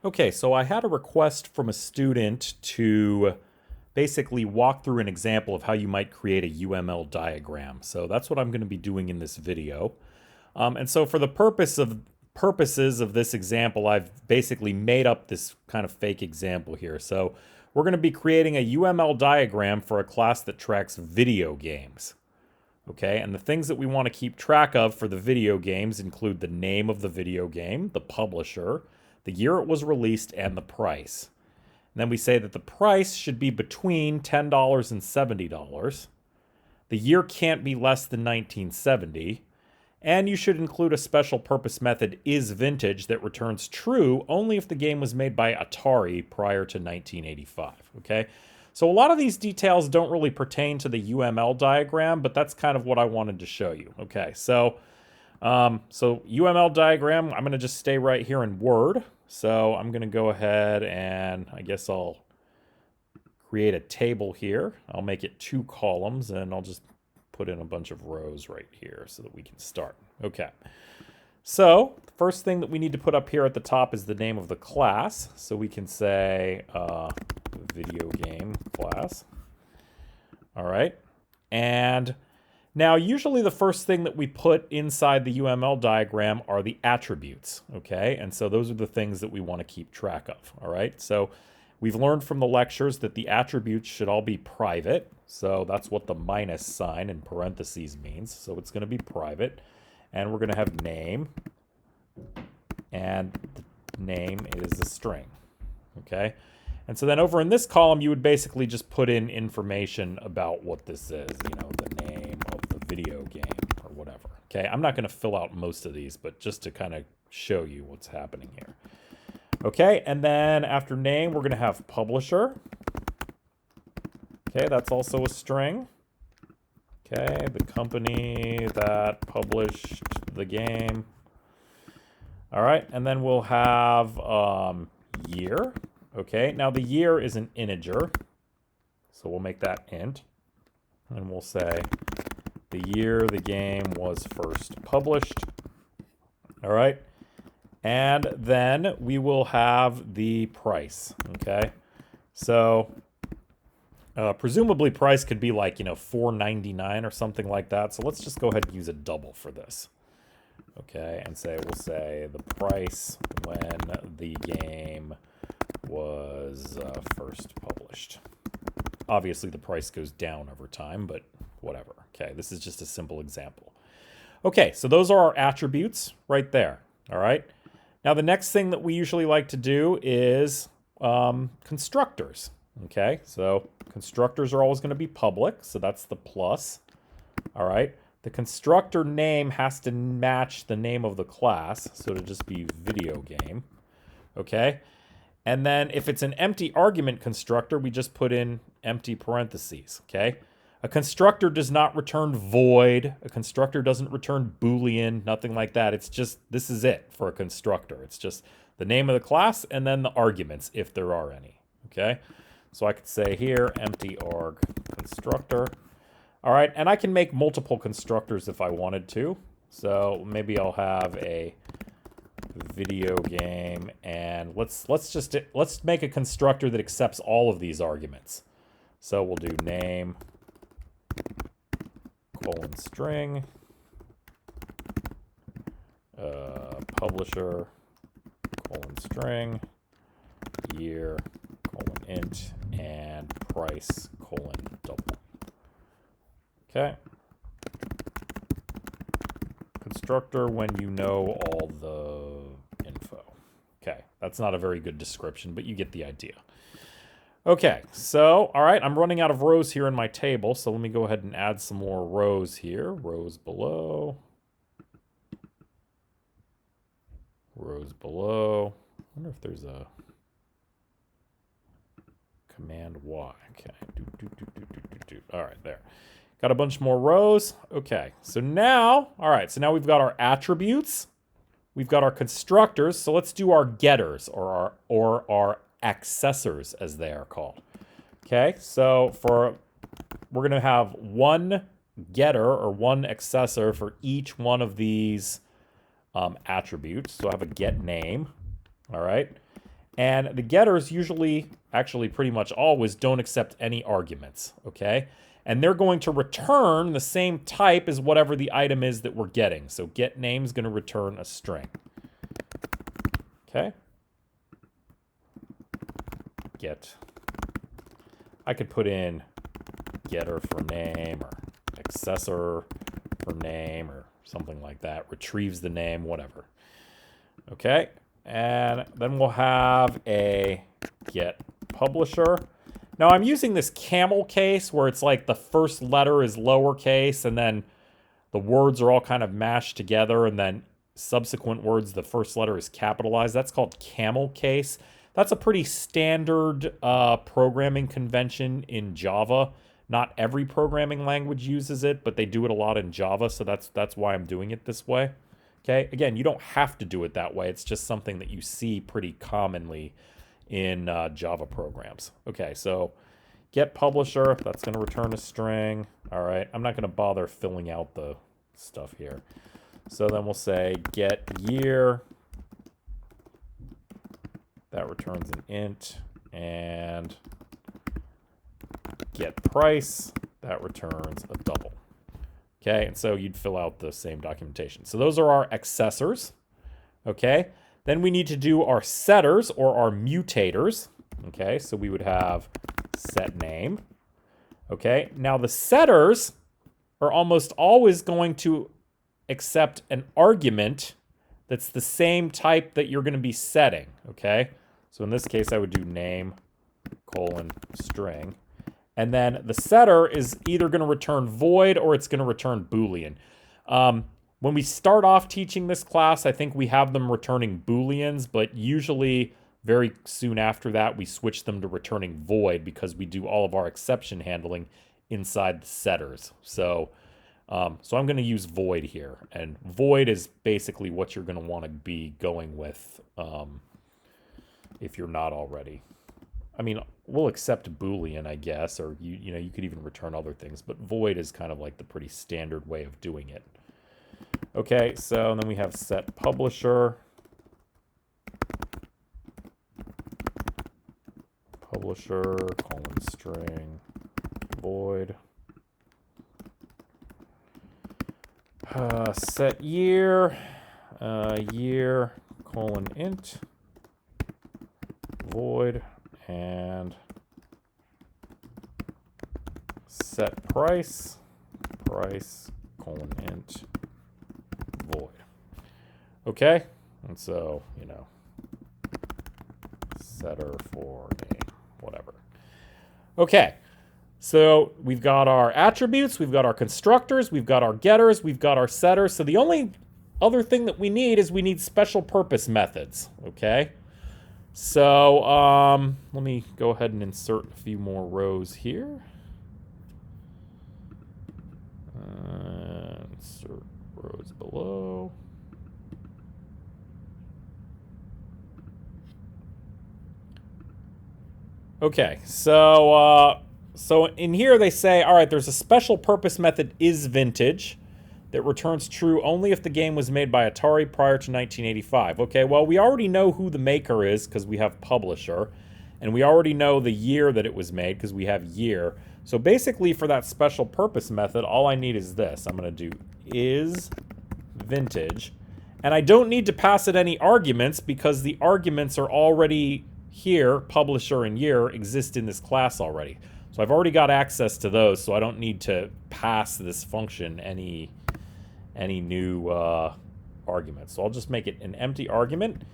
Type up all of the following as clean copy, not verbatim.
Okay, so I had a request from a student to basically walk through an example of how you might create a UML diagram. So that's what I'm going to be doing in this video. And so for the purposes of this example, I've basically made up this kind of fake example here. So we're going to be creating a UML diagram for a class that tracks video games. Okay, and the things that we want to keep track of for the video games include the name of the video game, the publisher, the year it was released, and the price. And then we say that the price should be between $10 and $70. The year can't be less than 1970. And you should include a special purpose method isVintage that returns true only if the game was made by Atari prior to 1985. Okay? So a lot of these details don't really pertain to the UML diagram, but that's kind of what I wanted to show you. Okay, so UML diagram, I'm going to just stay right here in Word. So I'm going to go ahead and I guess I'll create a table here. I'll make it 2 columns and I'll just put in a bunch of rows right here so that we can start. Okay. So the first thing that we need to put up here at the top is the name of the class. So we can say video game class. All right. And now usually the first thing that we put inside the UML diagram are the attributes. Okay. And so those are the things that we want to keep track of. All right. So we've learned from the lectures that the attributes should all be private. So that's what the minus sign in parentheses means. So it's going to be private. And we're going to have name. And the name is a string. Okay. And so then over in this column, you would basically just put in information about what this is. You know, the name of the video game or whatever. Okay. I'm not going to fill out most of these, but just to kind of show you what's happening here. Okay, and then after name, we're going to have publisher. Okay, that's also a string. Okay, the company that published the game. All right, and then we'll have year. Okay, now the year is an integer, so we'll make that int. And we'll say the year the game was first published. All right. And then we will have the price, okay? So presumably price could be like, $4.99 or something like that. So let's just go ahead and use a double for this, okay? And we'll say the price when the game was first published. Obviously the price goes down over time, but whatever. Okay, this is just a simple example. Okay, so those are our attributes right there, all right? Now, the next thing that we usually like to do is constructors, okay? So constructors are always going to be public, so that's the plus, all right? The constructor name has to match the name of the class, so it'll just be video game, okay? And then if it's an empty argument constructor, we just put in empty parentheses, okay? A constructor does not return void. A constructor doesn't return Boolean, nothing like that. It's just, this is it for a constructor. It's just the name of the class and then the arguments, if there are any, okay? So I could say here, empty arg constructor. All right, and I can make multiple constructors if I wanted to. So maybe I'll have a video game and let's make a constructor that accepts all of these arguments. So we'll do name, colon string, publisher, colon string, year, colon int, and price, colon double. Okay. Constructor when you know all the info. Okay, that's not a very good description, but you get the idea. Okay, so, all right, I'm running out of rows here in my table, so let me go ahead and add some more rows here. Rows below. Rows below. I wonder if there's a command Y. Okay, all right, there. Got a bunch more rows. Okay, so now, all right, so now we've got our attributes. We've got our constructors, so let's do our getters or our accessors, as they are called. Okay, so we're going to have one getter or one accessor for each one of these attributes. So I have a get name, all right? And the getters usually, actually pretty much always, don't accept any arguments, okay? And they're going to return the same type as whatever the item is that we're getting. So get name is going to return a string. Okay? Get. I could put in getter for name or accessor for name or something like that. Retrieves the name, whatever. Okay? And then we'll have a get publisher. Now I'm using this camel case where it's like the first letter is lowercase and then the words are all kind of mashed together and then subsequent words, the first letter is capitalized. That's called camel case. That's a pretty standard programming convention in Java. Not every programming language uses it, but they do it a lot in Java, so that's why I'm doing it this way. Okay, again, you don't have to do it that way. It's just something that you see pretty commonly in Java programs. Okay, so get publisher, that's going to return a string. All right, I'm not going to bother filling out the stuff here. So then we'll say get year, that returns an int, and get price, that returns a double. Okay, and so you'd fill out the same documentation. So those are our accessors, okay? Then we need to do our setters or our mutators, okay? So we would have set name, okay? Now the setters are almost always going to accept an argument that's the same type that you're going to be setting, okay? So in this case, I would do name, string. And then the setter is either going to return void or it's going to return Boolean. When we start off teaching this class, I think we have them returning Booleans, but usually very soon after that, we switch them to returning void because we do all of our exception handling inside the setters. So I'm going to use void here. And void is basically what you're going to want to be going with if you're not already. I mean, we'll accept Boolean, I guess, or you know, you could even return other things, but void is kind of like the pretty standard way of doing it. Okay, so then we have set publisher. Publisher, string, void. Set year, year, int, void, and set price, int, void. Okay, and so, you know, setter for name, whatever. Okay, so we've got our attributes, we've got our constructors, we've got our getters, we've got our setters. So the only other thing that we need is we need special purpose methods, okay? So let me go ahead and insert a few more rows here. Insert rows below. Okay, so in here they say, all right, there's a special purpose method isVintage that returns true only if the game was made by Atari prior to 1985. Okay, well, we already know who the maker is because we have publisher, and we already know the year that it was made because we have year. So basically for that special purpose method, all I need is this. I'm going to do isVintage, and I don't need to pass it any arguments because the arguments are already here. Publisher and year exist in this class already. So I've already got access to those, so I don't need to pass this function any new arguments. So I'll just make it an empty argument.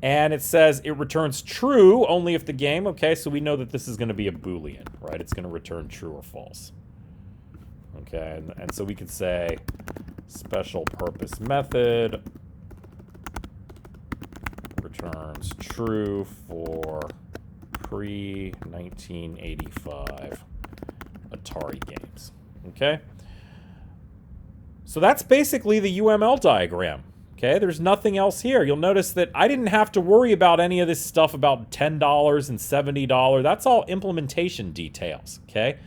And it says it returns true only if the game, okay, so we know that this is going to be a Boolean, right? It's going to return true or false. Okay, and so we could say special purpose method returns true for pre-1985 Atari games, okay? So that's basically the UML diagram. Okay, there's nothing else here. You'll notice that I didn't have to worry about any of this stuff about $10 and $70. That's all implementation details, okay?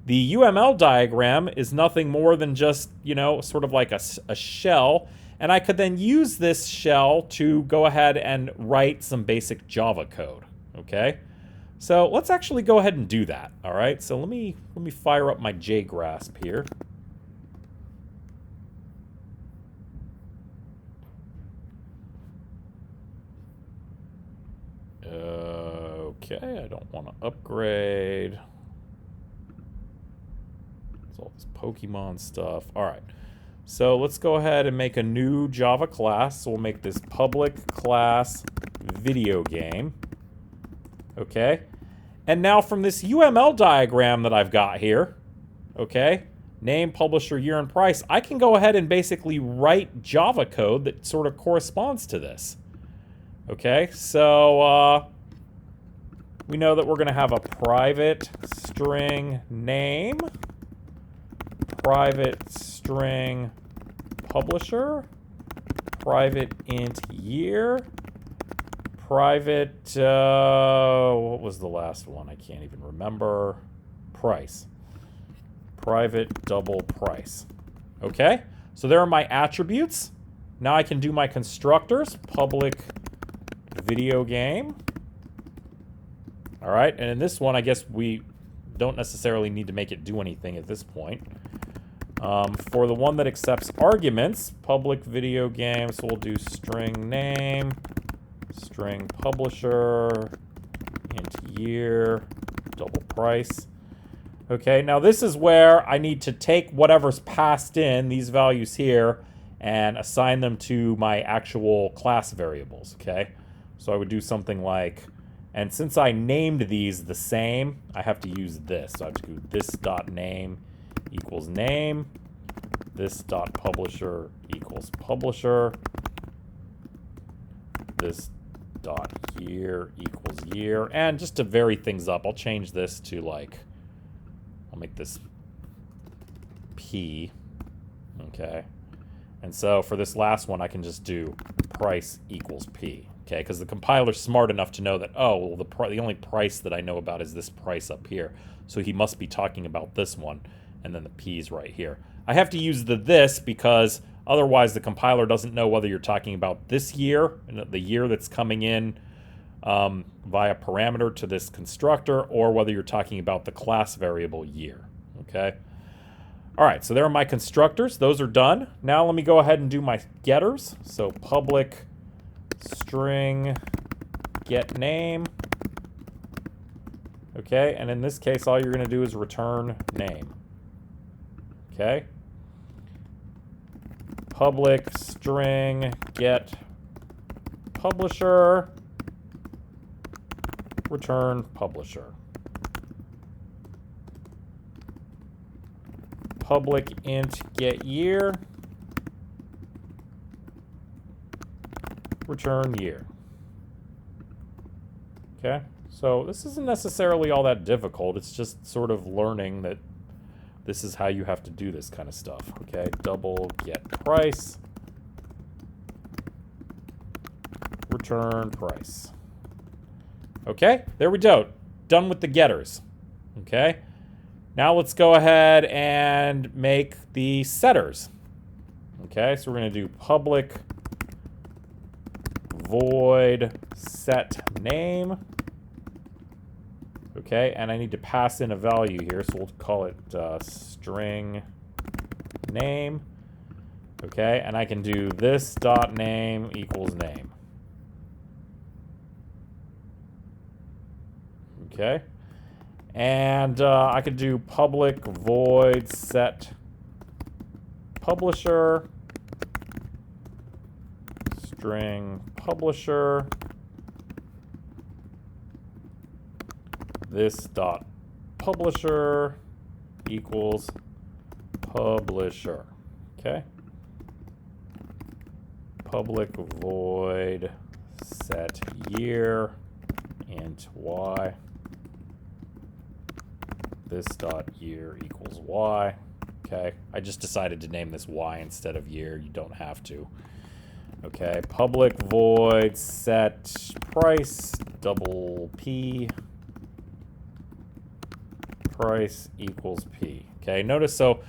The UML diagram is nothing more than just, you know, sort of like a shell. And I could then use this shell to go ahead and write some basic Java code, okay? So let's actually go ahead and do that, all right? So let me fire up my JGrasp here. Okay, I don't want to upgrade. It's all this Pokemon stuff. All right. So let's go ahead and make a new Java class. So we'll make this public class video game. Okay. And now from this UML diagram that I've got here, okay, name, publisher, year, and price, I can go ahead and basically write Java code that sort of corresponds to this. Okay, so we know that we're going to have a private string name, private string publisher, private int year, private, what was the last one? I can't even remember. Price. Private double price. Okay, so there are my attributes. Now I can do my constructors, public video game. All right, and in this one, I guess we don't necessarily need to make it do anything at this point. For the one that accepts arguments, public video game, so we'll do string name, string publisher, int year, double price. Okay, now this is where I need to take whatever's passed in, these values here, and assign them to my actual class variables, okay? So I would do something like, and since I named these the same, I have to use this. So I have to do this dot name equals name, this dot publisher equals publisher, this dot year equals year, and just to vary things up, I'll change this to like, I'll make this P, okay? And so for this last one, I can just do price equals P, okay? Because the compiler's smart enough to know that, oh, well, the only price that I know about is this price up here. So he must be talking about this one, and then the P's right here. I have to use the this because otherwise the compiler doesn't know whether you're talking about this year, the year that's coming in via parameter to this constructor, or whether you're talking about the class variable year, okay? All right, so there are my constructors. Those are done. Now let me go ahead and do my getters. So public string get name. Okay, and in this case, all you're going to do is return name. Okay. Public string get publisher, return publisher. Public int get year, return year. Okay, so this isn't necessarily all that difficult. It's just sort of learning that this is how you have to do this kind of stuff. Okay, double get price, return price. Okay, there we go. Done with the getters. Okay. Now let's go ahead and make the setters. Okay, so we're going to do public void set name. Okay, and I need to pass in a value here, so we'll call it string name. Okay, and I can do this dot name equals name. Okay. And I could do public void set publisher, string publisher, this dot publisher equals publisher. Okay. Public void set year int y. This dot year equals y. Okay, I just decided to name this y instead of year. You don't have to. Okay, public void set price double p. Price equals p. Okay, notice so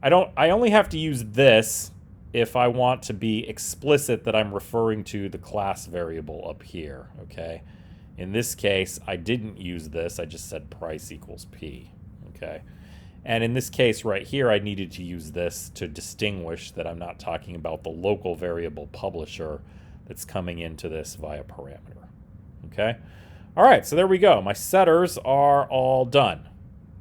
I only have to use this if I want to be explicit that I'm referring to the class variable up here, okay? In this case, I didn't use this. I just said price equals P, okay? And in this case right here, I needed to use this to distinguish that I'm not talking about the local variable publisher that's coming into this via parameter, okay? All right, so there we go. My setters are all done.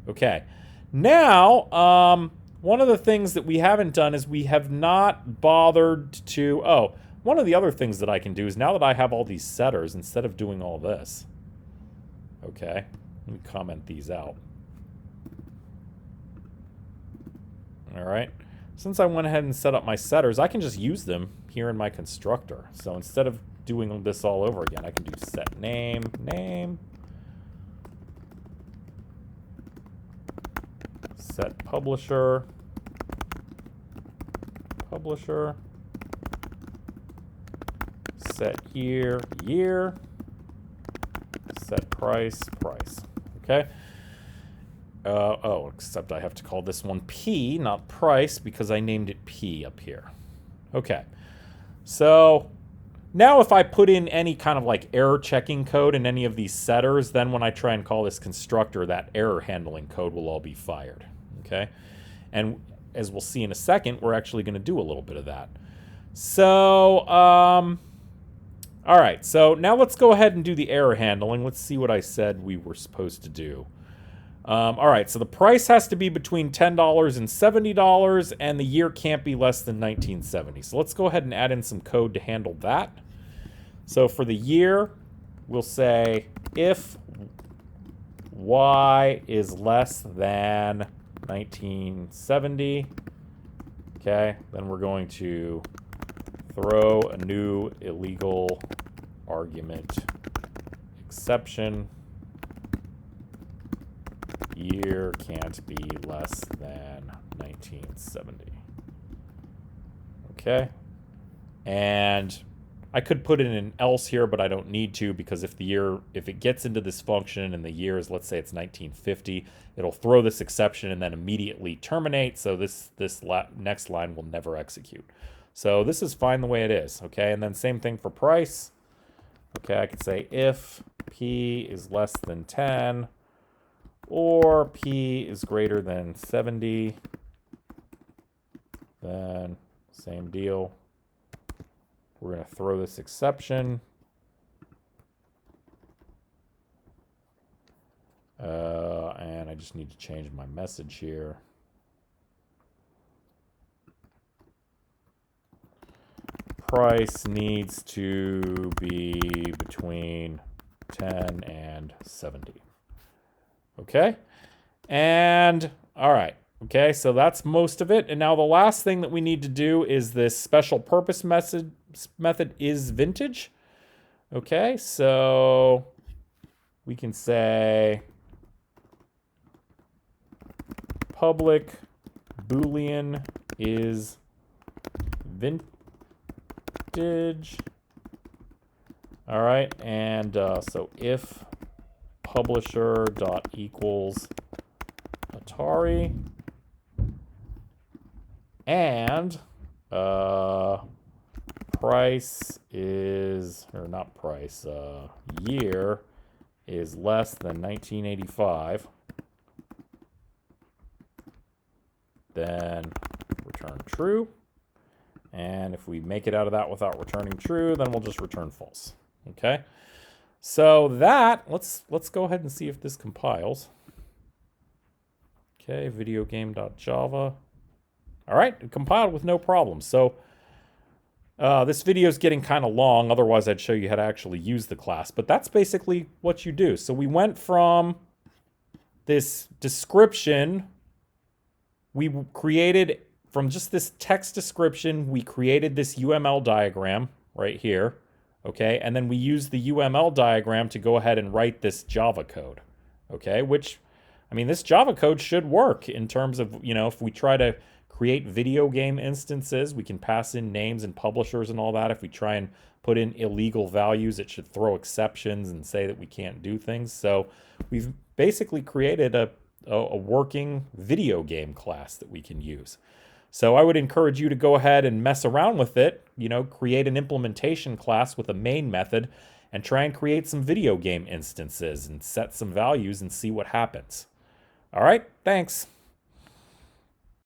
Okay, now, one of the things that we haven't done is we have not bothered to... Oh, one of the other things that I can do is now that I have all these setters, instead of doing all this... Okay, let me comment these out. All right, since I went ahead and set up my setters, I can just use them here in my constructor. So instead of doing this all over again, I can do set name, set publisher, set year, set price, okay? Oh, except I have to call this one P, not price, because I named it P up here. Okay, so now if I put in any kind of like error checking code in any of these setters, then when I try and call this constructor, that error handling code will all be fired, okay? And as we'll see in a second, we're actually going to do a little bit of that. So, all right, so now let's go ahead and do the error handling. Let's see what I said we were supposed to do. All right, so the price has to be between $10 and $70, and the year can't be less than 1970. So let's go ahead and add in some code to handle that. So for the year, we'll say if y is less than 1970, okay, then we're going to throw a new illegal argument exception. Year can't be less than 1970. Okay. And I could put in an else here, but I don't need to, because if it gets into this function and the year is, let's say it's 1950, it'll throw this exception and then immediately terminate. So this next line will never execute. So this is fine the way it is. Okay. And then same thing for price. Okay. I could say if P is less than 10, or P is greater than 70, then same deal. We're going to throw this exception. And I just need to change my message here. Price needs to be between 10 and 70. Okay, and all right, okay, so that's most of it. And now the last thing that we need to do is this special purpose method is vintage. Okay, so we can say public Boolean is vintage. All right, and so if publisher dot equals Atari and price is, or not price, year is less than 1985, then return true. And if we make it out of that without returning true, then we'll just return false. Okay. So that, let's go ahead and see if this compiles. Okay, videogame.java. All right, it compiled with no problem. So this video is getting kind of long. Otherwise, I'd show you how to actually use the class. But that's basically what you do. So we went from this description. We created, from just this text description, we created this UML diagram right here. Okay, and then we use the UML diagram to go ahead and write this Java code. Okay, which, I mean, this Java code should work in terms of, you know, if we try to create video game instances, we can pass in names and publishers and all that. If we try and put in illegal values, it should throw exceptions and say that we can't do things. So we've basically created a working video game class that we can use. So I would encourage you to go ahead and mess around with it, create an implementation class with a main method and try and create some video game instances and set some values and see what happens. All right, thanks.